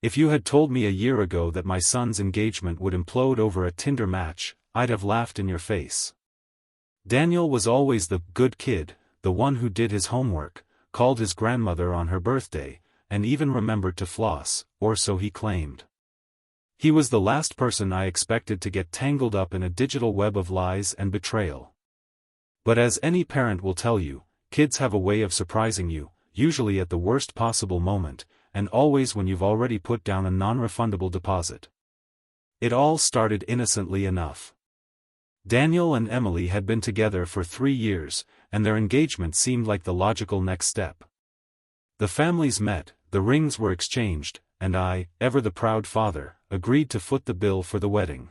If you had told me a year ago that my son's engagement would implode over a Tinder match, I'd have laughed in your face. Daniel was always the good kid, the one who did his homework, called his grandmother on her birthday, and even remembered to floss, or so he claimed. He was the last person I expected to get tangled up in a digital web of lies and betrayal. But as any parent will tell you, kids have a way of surprising you, usually at the worst possible moment, and always when you've already put down a non-refundable deposit. It all started innocently enough. Daniel and Emily had been together for 3 years, and their engagement seemed like the logical next step. The families met, the rings were exchanged, and I, ever the proud father, agreed to foot the bill for the wedding.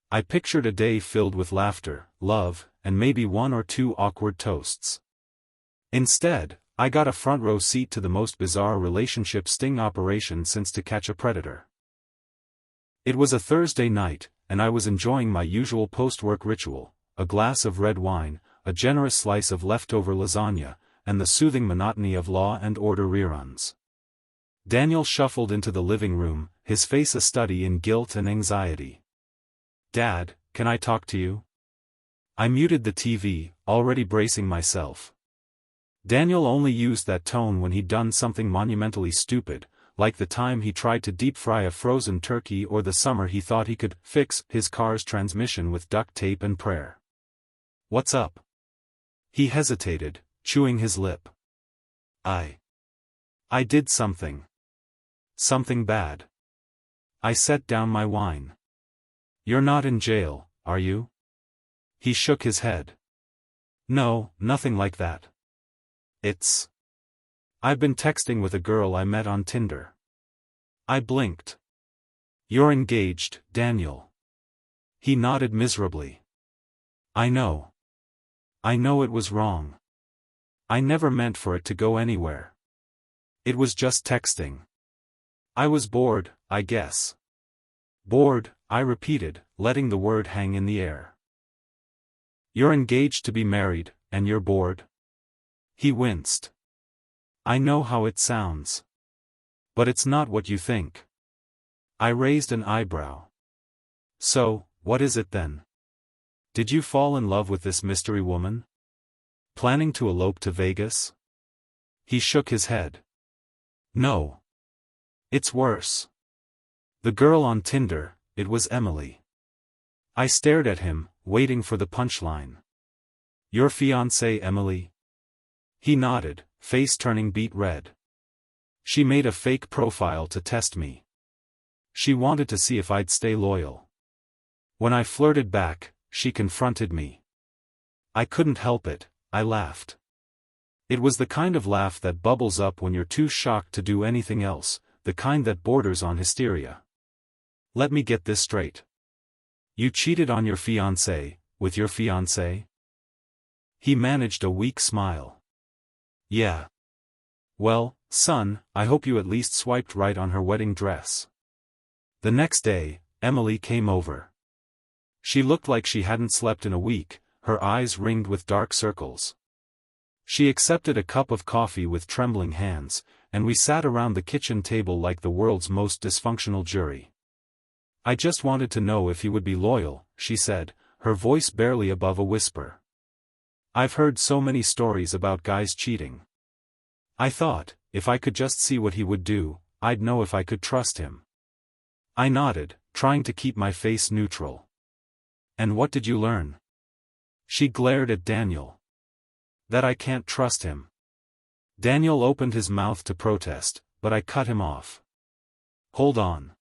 I pictured a day filled with laughter, love, and maybe 1 or 2 awkward toasts. Instead, I got a front-row seat to the most bizarre relationship sting operation since To Catch a Predator. It was a Thursday night, and I was enjoying my usual post-work ritual, a glass of red wine, a generous slice of leftover lasagna, and the soothing monotony of Law and Order reruns. Daniel shuffled into the living room, his face a study in guilt and anxiety. "Dad, can I talk to you?" I muted the TV, already bracing myself. Daniel only used that tone when he'd done something monumentally stupid, like the time he tried to deep-fry a frozen turkey or the summer he thought he could fix his car's transmission with duct tape and prayer. "What's up?" He hesitated, chewing his lip. I did something. Something bad." I set down my wine. "You're not in jail, are you?" He shook his head. "No, nothing like that. I've been texting with a girl I met on Tinder." I blinked. "You're engaged, Daniel." He nodded miserably. I know it was wrong. I never meant for it to go anywhere. It was just texting. I was bored, I guess." "Bored," I repeated, letting the word hang in the air. "You're engaged to be married, and you're bored?" He winced. "I know how it sounds. But it's not what you think." I raised an eyebrow. "So, what is it then? Did you fall in love with this mystery woman? Planning to elope to Vegas?" He shook his head. "No. It's worse. The girl on Tinder, it was Emily." I stared at him, waiting for the punchline. "Your fiancée Emily?" He nodded, face turning beet red. "She made a fake profile to test me. She wanted to see if I'd stay loyal. When I flirted back, she confronted me. I couldn't help it, I laughed. It was the kind of laugh that bubbles up when you're too shocked to do anything else, the kind that borders on hysteria. Let me get this straight. You cheated on your fiancée, with your fiancée?" He managed a weak smile. "Yeah. Well, son, I hope you at least swiped right on her wedding dress." The next day, Emily came over. She looked like she hadn't slept in a week, her eyes ringed with dark circles. She accepted a cup of coffee with trembling hands, and we sat around the kitchen table like the world's most dysfunctional jury. "I just wanted to know if you would be loyal," she said, her voice barely above a whisper. "I've heard so many stories about guys cheating. I thought, if I could just see what he would do, I'd know if I could trust him." I nodded, trying to keep my face neutral. "And what did you learn?" She glared at Daniel. "That I can't trust him." Daniel opened his mouth to protest, but I cut him off. "Hold on.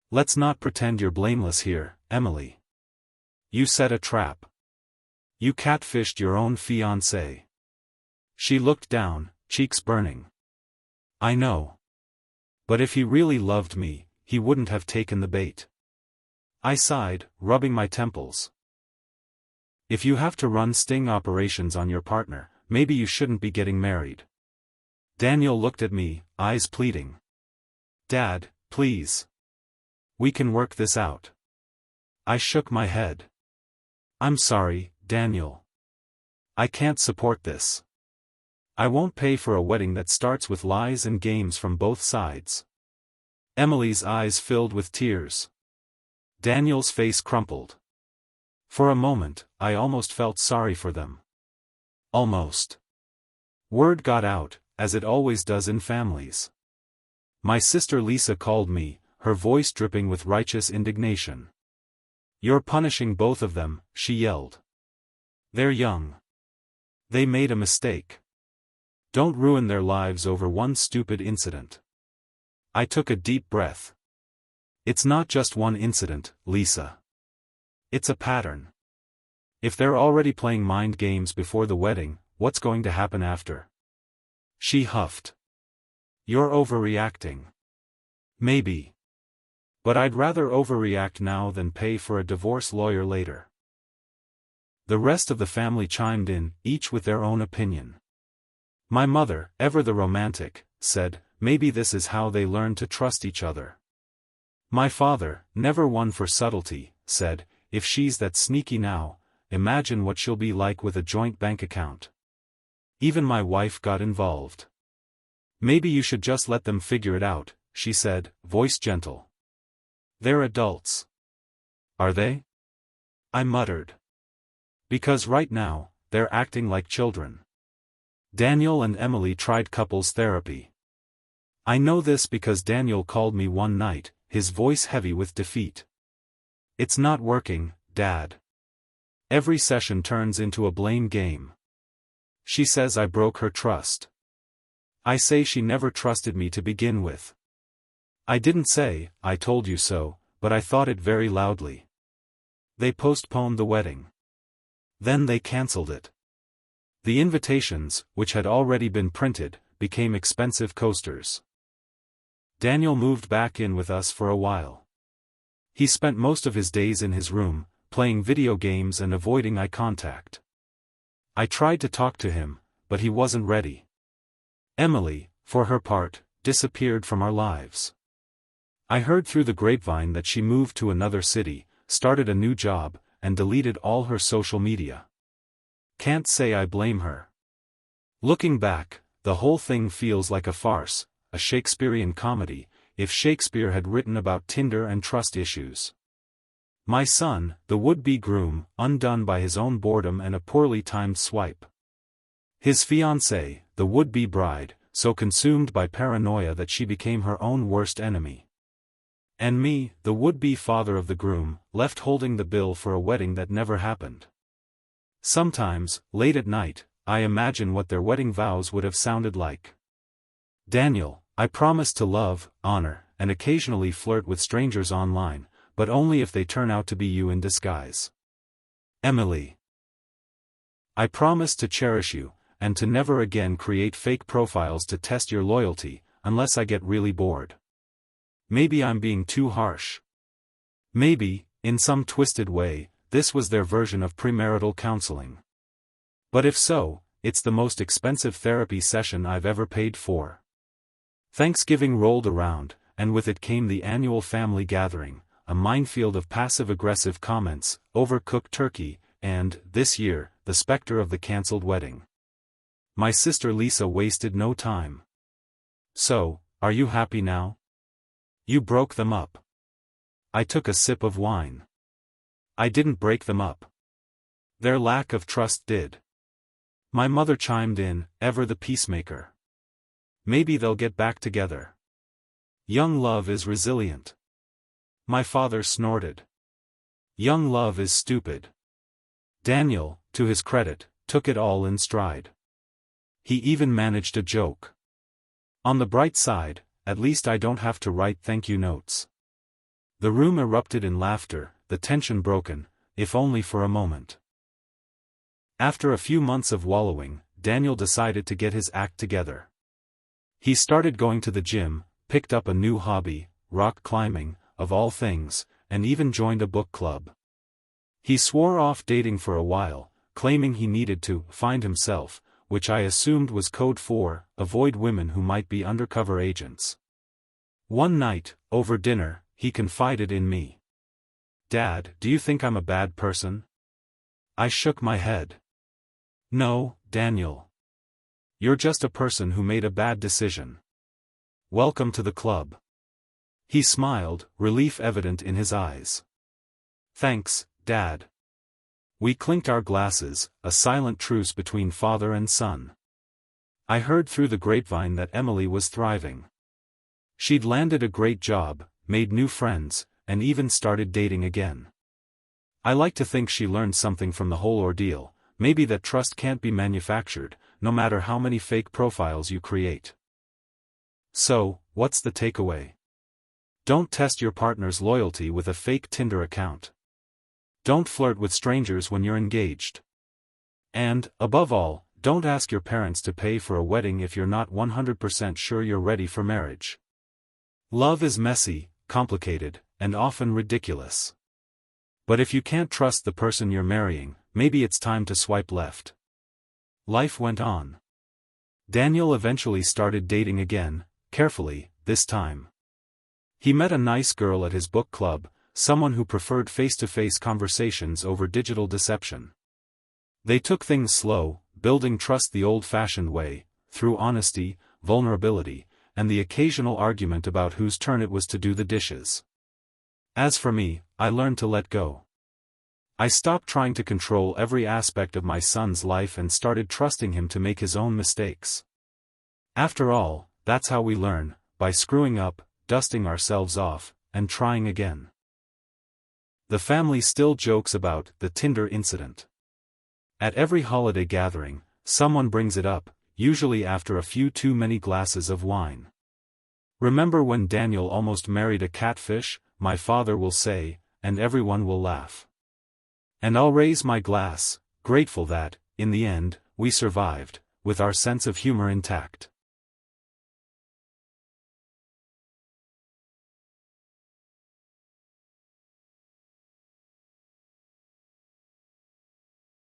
Let's not pretend you're blameless here, Emily. You set a trap. You catfished your own fiancé." She looked down, cheeks burning. "I know. But if he really loved me, he wouldn't have taken the bait." I sighed, rubbing my temples. "If you have to run sting operations on your partner, maybe you shouldn't be getting married." Daniel looked at me, eyes pleading. "Dad, please. We can work this out." I shook my head. "I'm sorry, Daniel. I can't support this. I won't pay for a wedding that starts with lies and games from both sides." Emily's eyes filled with tears. Daniel's face crumpled. For a moment, I almost felt sorry for them. Almost. Word got out, as it always does in families. My sister Lisa called me, her voice dripping with righteous indignation. "You're punishing both of them," she yelled. "They're young. They made a mistake. Don't ruin their lives over one stupid incident." I took a deep breath. It's not just one incident, Lisa. It's a pattern. If they're already playing mind games before the wedding, what's going to happen after? She huffed. "You're overreacting." "Maybe. But I'd rather overreact now than pay for a divorce lawyer later." The rest of the family chimed in, each with their own opinion. My mother, ever the romantic, said, maybe this is how they learn to trust each other. My father, never one for subtlety, said, if she's that sneaky now, imagine what she'll be like with a joint bank account. Even my wife got involved. "Maybe you should just let them figure it out," she said, voice gentle. "They're adults." "Are they?" I muttered. "Because right now, they're acting like children." Daniel and Emily tried couples therapy. I know this because Daniel called me one night, his voice heavy with defeat. "It's not working, Dad. Every session turns into a blame game. She says I broke her trust. I say she never trusted me to begin with. I didn't say, 'I told you so,' but I thought it very loudly." They postponed the wedding. Then they cancelled it. The invitations, which had already been printed, became expensive coasters. Daniel moved back in with us for a while. He spent most of his days in his room, playing video games and avoiding eye contact. I tried to talk to him, but he wasn't ready. Emily, for her part, disappeared from our lives. I heard through the grapevine that she moved to another city, started a new job, and deleted all her social media. Can't say I blame her. Looking back, the whole thing feels like a farce, a Shakespearean comedy, if Shakespeare had written about Tinder and trust issues. My son, the would-be groom, undone by his own boredom and a poorly timed swipe. His fiancée, the would-be bride, so consumed by paranoia that she became her own worst enemy. And me, the would-be father of the groom, left holding the bill for a wedding that never happened. Sometimes, late at night, I imagine what their wedding vows would have sounded like. "Daniel, I promise to love, honor, and occasionally flirt with strangers online, but only if they turn out to be you in disguise. Emily, I promise to cherish you, and to never again create fake profiles to test your loyalty, unless I get really bored." Maybe I'm being too harsh. Maybe, in some twisted way, this was their version of premarital counseling. But if so, it's the most expensive therapy session I've ever paid for. Thanksgiving rolled around, and with it came the annual family gathering, a minefield of passive-aggressive comments, overcooked turkey, and, this year, the specter of the cancelled wedding. My sister Lisa wasted no time. "So, are you happy now? You broke them up." I took a sip of wine. "I didn't break them up. Their lack of trust did." My mother chimed in, ever the peacemaker. "Maybe they'll get back together. Young love is resilient." My father snorted. "Young love is stupid." Daniel, to his credit, took it all in stride. He even managed a joke. "On the bright side, at least I don't have to write thank you notes." The room erupted in laughter, the tension broken, if only for a moment. After a few months of wallowing, Daniel decided to get his act together. He started going to the gym, picked up a new hobby, rock climbing, of all things, and even joined a book club. He swore off dating for a while, claiming he needed to find himself, which I assumed was code for avoid women who might be undercover agents. One night, over dinner, he confided in me. "Dad, do you think I'm a bad person?" I shook my head. "No, Daniel. You're just a person who made a bad decision. Welcome to the club." He smiled, relief evident in his eyes. Thanks, Dad. We clinked our glasses, a silent truce between father and son. I heard through the grapevine that Emily was thriving. She'd landed a great job, made new friends, and even started dating again. I like to think she learned something from the whole ordeal, maybe that trust can't be manufactured, no matter how many fake profiles you create. So, what's the takeaway? Don't test your partner's loyalty with a fake Tinder account. Don't flirt with strangers when you're engaged. And, above all, don't ask your parents to pay for a wedding if you're not 100% sure you're ready for marriage. Love is messy, complicated, and often ridiculous. But if you can't trust the person you're marrying, maybe it's time to swipe left. Life went on. Daniel eventually started dating again, carefully, this time. He met a nice girl at his book club, someone who preferred face-to-face conversations over digital deception. They took things slow, building trust the old-fashioned way, through honesty, vulnerability, and the occasional argument about whose turn it was to do the dishes. As for me, I learned to let go. I stopped trying to control every aspect of my son's life and started trusting him to make his own mistakes. After all, that's how we learn, by screwing up, dusting ourselves off, and trying again. The family still jokes about the Tinder incident. At every holiday gathering, someone brings it up, usually after a few too many glasses of wine. Remember when Daniel almost married a catfish? My father will say, and everyone will laugh. And I'll raise my glass, grateful that, in the end, we survived, with our sense of humor intact.